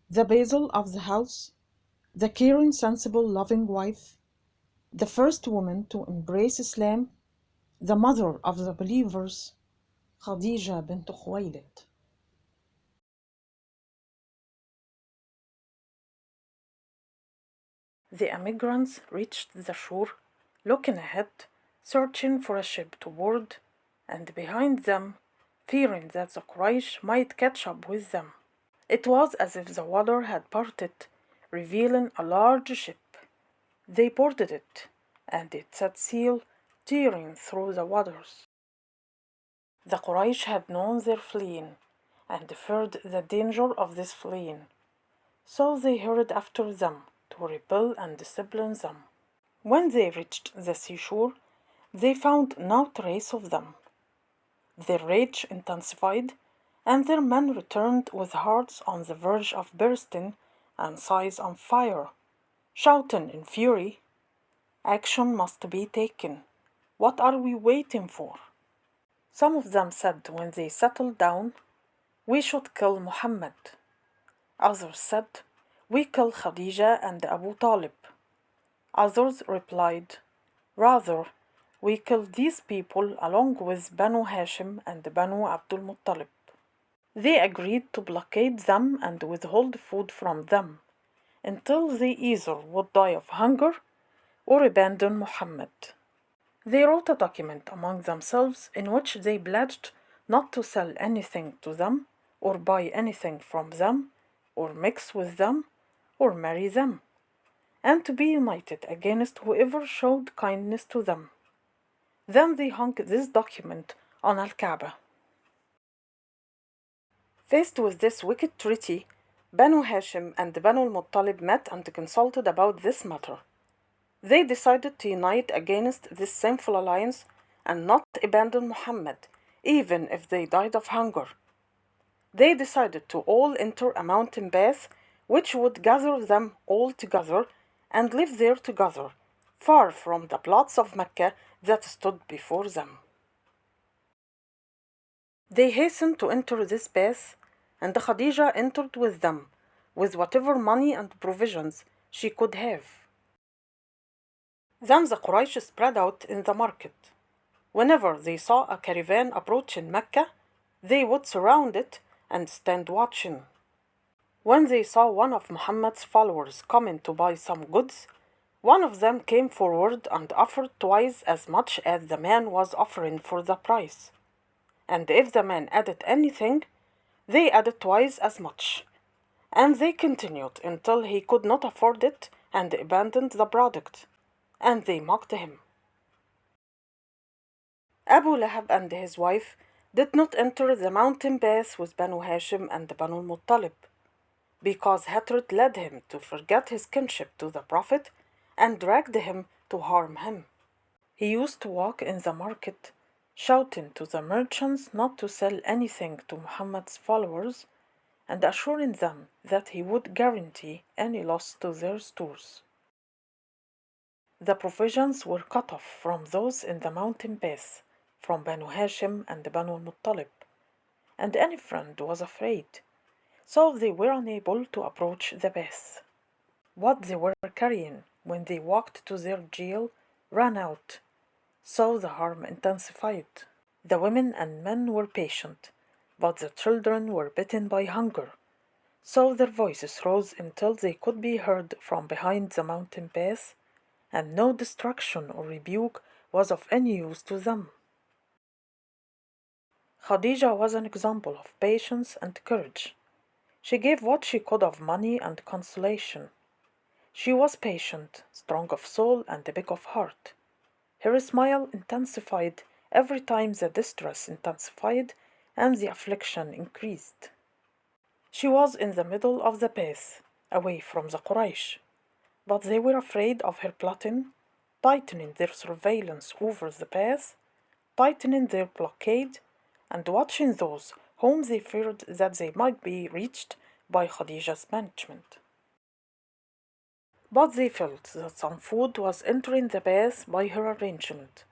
the basil of the house, the caring, sensible, loving wife, the first woman to embrace Islam, the mother of the believers, Khadijah bint Khuwaylid. The emigrants reached the shore, looking ahead, searching for a ship to board, and behind them, fearing that the Quraysh might catch up with them. It was as if the water had parted, revealing a large ship. They boarded it, and it set sail, tearing through the waters. The Quraysh had known their fleeing, and feared the danger of this fleeing, so they hurried after them to repel and discipline them. When they reached the seashore, they found no trace of them. Their rage intensified, and their men returned with hearts on the verge of bursting and eyes on fire, shouting in fury, "Action must be taken. What are we waiting for?" Some of them said when they settled down, "We should kill Muhammad." Others said, "We kill Khadijah and Abu Talib." Others replied, "Rather, we kill these people along with Banu Hashim and Banu Abdul Muttalib." They agreed to blockade them and withhold food from them until they either would die of hunger or abandon Muhammad. They wrote a document among themselves in which they pledged not to sell anything to them, or buy anything from them, or mix with them, or marry them, and to be united against whoever showed kindness to them. Then they hung this document on Al-Kaaba. Faced with this wicked treaty, Banu Hashim and Banu al-Muttalib met and consulted about this matter. They decided to unite against this sinful alliance and not abandon Muhammad, even if they died of hunger. They decided to all enter a mountain path which would gather them all together and live there together, far from the plots of Mecca that stood before them. They hastened to enter this path, and Khadijah entered with them, with whatever money and provisions she could have. Then the Quraysh spread out in the market. Whenever they saw a caravan approaching Mecca, they would surround it and stand watching. When they saw one of Muhammad's followers coming to buy some goods, one of them came forward and offered twice as much as the man was offering for the price. And if the man added anything, they added twice as much. And they continued until he could not afford it and abandoned the product, and they mocked him. Abu Lahab and his wife did not enter the mountain path with Banu Hashim and Banu al-Muttalib, because hatred led him to forget his kinship to the Prophet and dragged him to harm him. He used to walk in the market, shouting to the merchants not to sell anything to Muhammad's followers and assuring them that he would guarantee any loss to their stores. The provisions were cut off from those in the mountain path, from Banu Hashim and Banu al-Muttalib, and any friend was afraid, so they were unable to approach the path. What they were carrying when they walked to their jail ran out, so the harm intensified. The women and men were patient, but the children were bitten by hunger, so their voices rose until they could be heard from behind the mountain path, and no destruction or rebuke was of any use to them. Khadijah was an example of patience and courage. She gave what she could of money and consolation. She was patient, strong of soul, and big of heart. Her smile intensified every time the distress intensified and the affliction increased. She was in the middle of the path, away from the Quraysh, but they were afraid of her plotting, tightening their surveillance over the path, tightening their blockade, and watching those whom they feared that they might be reached by Khadijah's management. But they felt that some food was entering the path by her arrangement,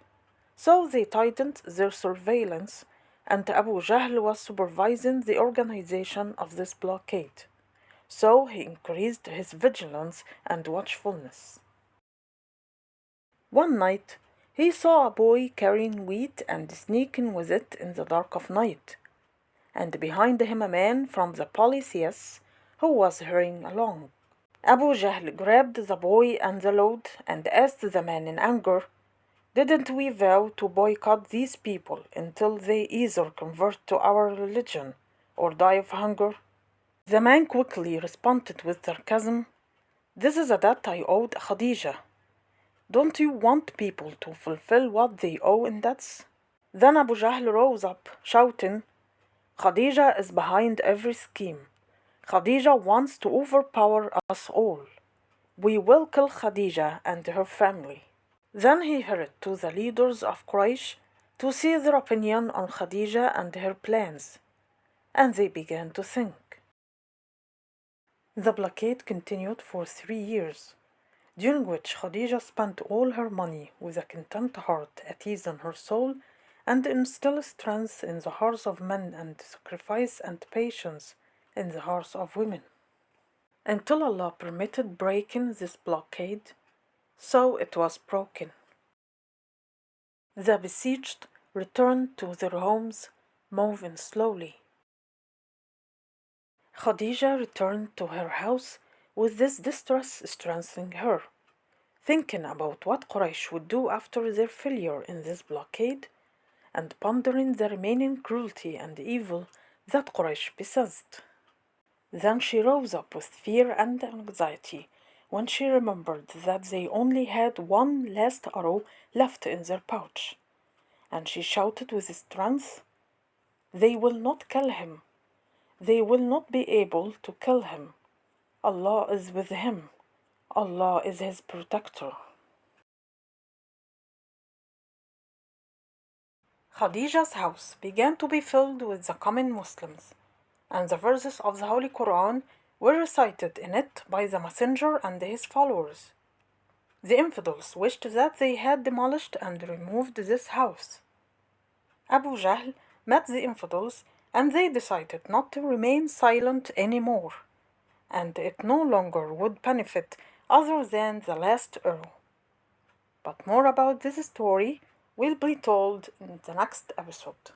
so they tightened their surveillance, and Abu Jahl was supervising the organization of this blockade, so he increased his vigilance and watchfulness. One night, he saw a boy carrying wheat and sneaking with it in the dark of night, and behind him a man from the police who was hurrying along. Abu Jahl grabbed the boy and the load and asked the man in anger, "Didn't we vow to boycott these people until they either convert to our religion or die of hunger?" The man quickly responded with sarcasm, "This is a debt I owed Khadijah. Don't you want people to fulfill what they owe in debts?" Then Abu Jahl rose up, shouting, "Khadijah is behind every scheme. Khadijah wants to overpower us all. We will kill Khadijah and her family." Then he hurried to the leaders of Quraysh to see their opinion on Khadijah and her plans, and they began to think. The blockade continued for 3 years, during which Khadijah spent all her money with a content heart at ease in her soul and instilled strength in the hearts of men and sacrifice and patience in the hearts of women, until Allah permitted breaking this blockade, so it was broken. The besieged returned to their homes, moving slowly. Khadijah returned to her house with this distress strengthening her, thinking about what Quraysh would do after their failure in this blockade, and pondering the remaining cruelty and evil that Quraysh possessed. Then she rose up with fear and anxiety when she remembered that they only had one last arrow left in their pouch, and she shouted with strength, "They will not kill him. They will not be able to kill him. Allah is with him. Allah is his protector." Khadijah's house began to be filled with the common Muslims, and the verses of the Holy Quran were recited in it by the Messenger and his followers. The infidels wished that they had demolished and removed this house. Abu Jahl met the infidels, and they decided not to remain silent anymore, and it no longer would benefit other than the last arrow. But more about this story will be told in the next episode.